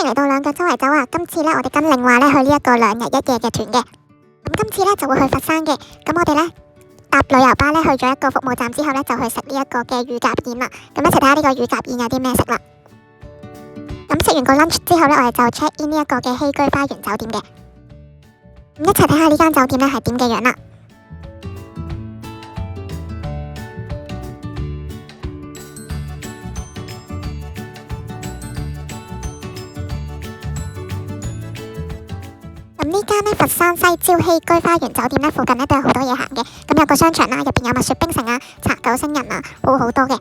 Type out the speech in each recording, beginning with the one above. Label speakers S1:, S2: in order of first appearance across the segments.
S1: 嚟到兩腳周圍走啊！今次呢，我哋跟領話呢去呢一個2日1夜嘅團嘅。咁今次呢，就會去佛山嘅。咁我哋呢，搭旅遊巴呢去咗一個服務站之後呢，就去食呢一個嘅乳鴿宴啦。咁一齊睇下呢個乳鴿宴有啲咩食啦。咁食完個 lunch 之後呢，我哋就 check in 呢一個嘅希居花園酒店嘅。咁一齊睇下呢間酒店呢係點嘅樣啦。咁呢間呢，佛山西郊希居花園酒店呢，附近呢都有好多嘢行嘅。咁有個商場啦，入邊有蜜雪冰城啊、茶九星人啊，好多嘅。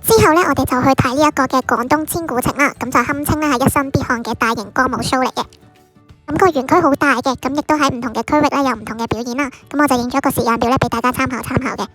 S1: 之後呢，我哋就去睇呢一個嘅廣東千古情啦。咁就堪稱呢係一生必看嘅大型歌舞 show 嚟嘅。咁個園區好大嘅，咁亦都喺唔同嘅區域呢有唔同嘅表演啦。咁我就影咗個時間表呢俾大家參考嘅。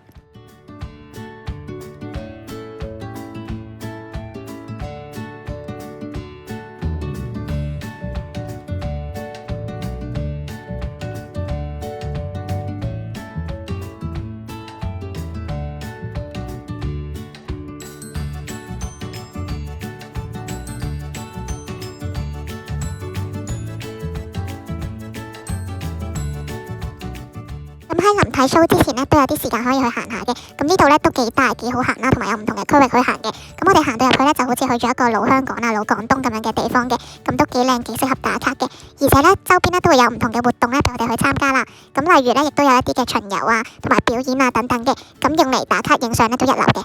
S1: 咁喺臨睇 show 之前呢，都有啲時間可以去行下嘅。咁呢度呢都幾大幾好行啦，同埋有唔同嘅區域去行嘅。咁我哋行到入去呢，就好似去咗一個老香港啊、老廣東咁樣嘅地方嘅。咁都幾靚，幾適合打卡嘅。而且呢，周邊呢都會有唔同嘅活動呢俾我哋去參加啦。咁例如呢，亦都有一啲嘅巡遊啊，同埋表演啊等等嘅。咁用嚟打卡影相呢都一流嘅。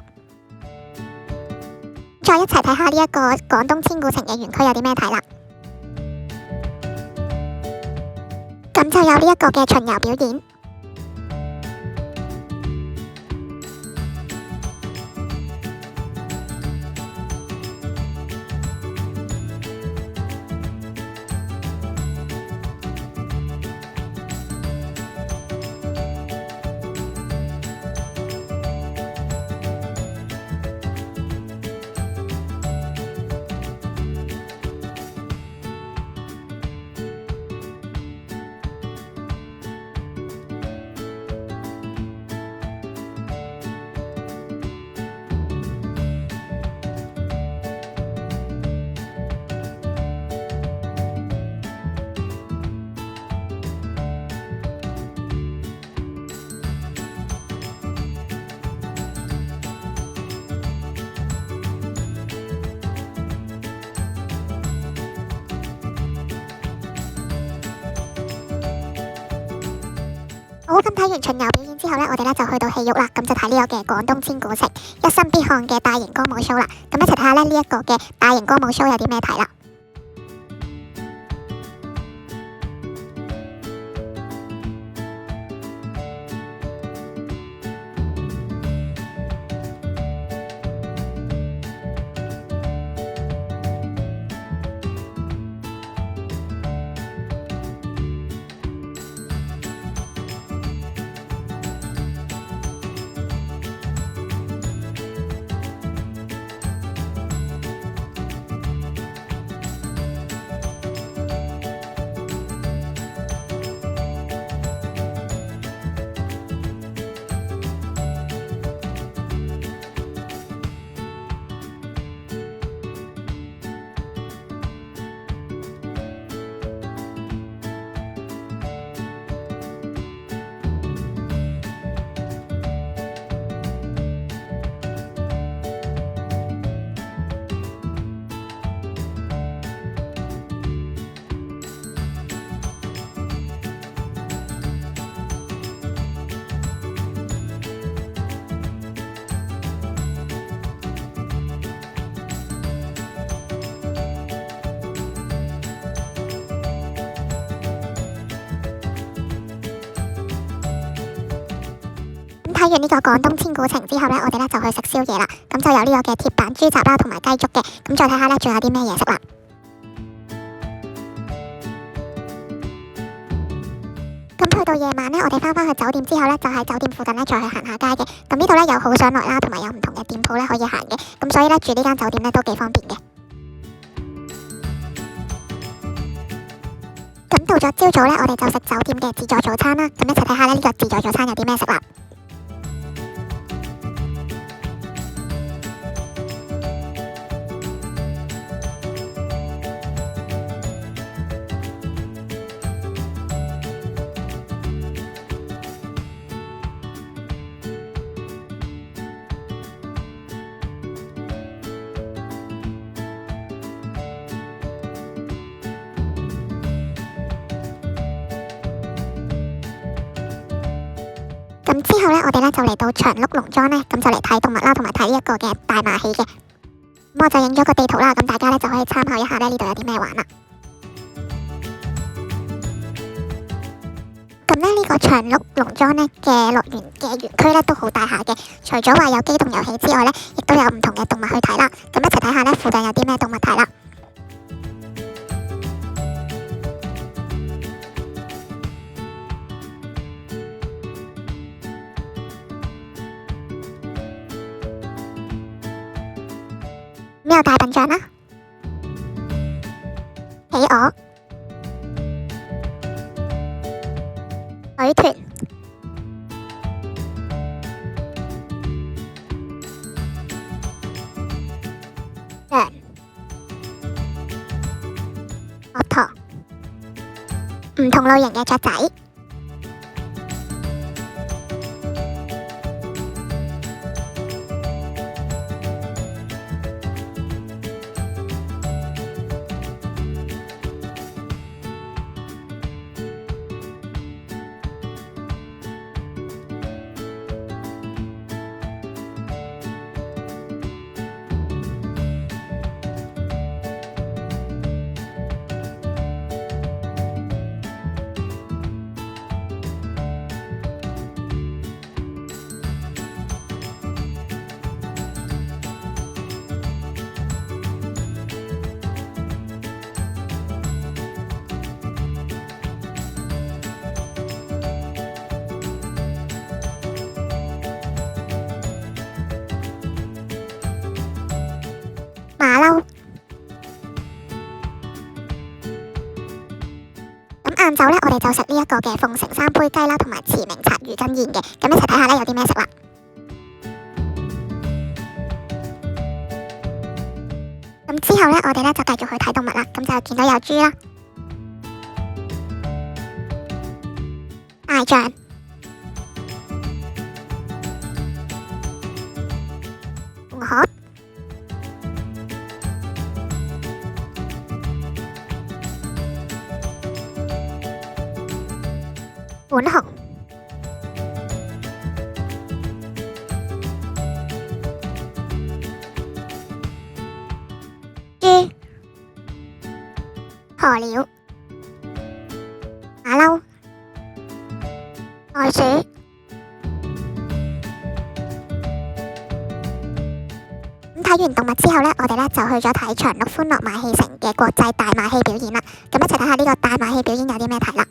S1: 再一齊睇下呢一個廣東千古情嘅園區有啲咩睇啦。咁就有呢一個嘅巡遊表演。好，咁睇完巡遊表演之後呢，我哋呢就去到戲肉啦，咁就睇呢個嘅廣東千古情一生必看嘅大型歌舞 show 啦。咁一齊睇下呢一個嘅大型歌舞 show 有啲咩睇啦。睇完呢個廣東千古情之後呢，我哋呢就去食宵夜啦。咁就有呢個嘅鐵板豬雜啦，同埋雞粥嘅。咁再睇下呢，仲有啲咩嘢食啦。咁去到夜晚呢，我哋翻去酒店之後呢，就喺酒店附近呢再去行下街嘅。咁呢度呢有好上來啦，同埋有唔同嘅店鋪呢可以行嘅。咁所以呢，住呢間酒店呢都幾方便嘅。咁到咗朝早呢，我哋就食酒店嘅自助早餐啦。咁一齊睇下呢個自助早餐有啲咩食啦。後呢，我哋呢就嚟到長鹿農莊呢，咁就嚟睇動物啦，同埋睇呢一個嘅大麻戲嘅。咁我就影咗個地圖啦，咁大家呢就可以參考一下呢度有啲咩玩啦。咁呢個長鹿農莊呢嘅樂園嘅園區呢都好大下嘅，除咗話有機動遊戲之外呢，亦都有唔同嘅動物去睇啦。咁一齊睇下呢附近有啲咩動物睇啦。咁有大笨象啦，企鵝、水豚、羊、駱駝，唔同類型嘅雀仔。馬騮。咁晏晝呢，我哋就食呢一個嘅鳳城三杯雞啦，同埋馳名柴魚羹宴嘅。咁一齊睇下呢有啲咩食啦。咁之後呢，我哋呢就繼續去睇動物啦。咁就見到有豬啦、大象、紅鶴、浣熊、豬、鴕鳥、馬騮、袋鼠。咁睇完動物之後呢，我哋呢就去咗睇長鹿歡樂馬戲城嘅國際大馬戲表演啦。咁一齊睇下呢個大馬戲表演有啲咩睇啦。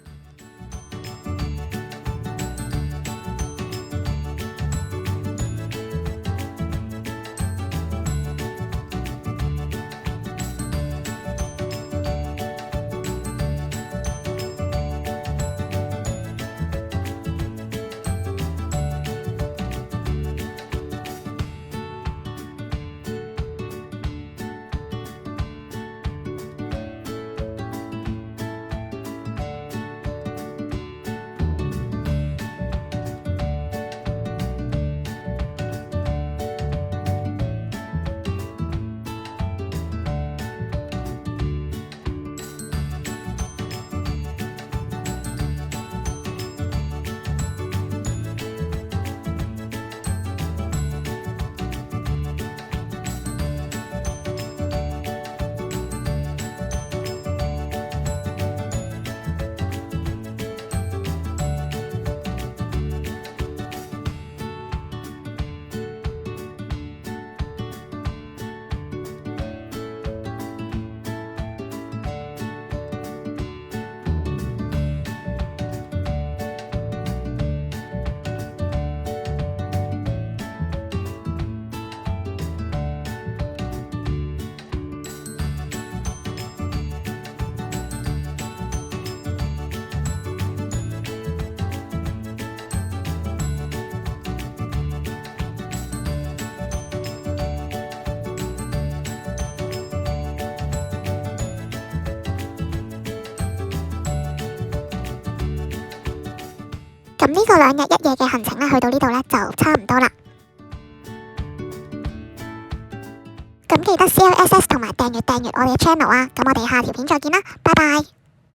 S1: 咁呢個2日1夜嘅行程呢，去到呢度呢就差唔多啦。咁記得 CLSS 同埋訂閱我哋嘅 channel啊！咁我哋下條片再見啦，拜拜。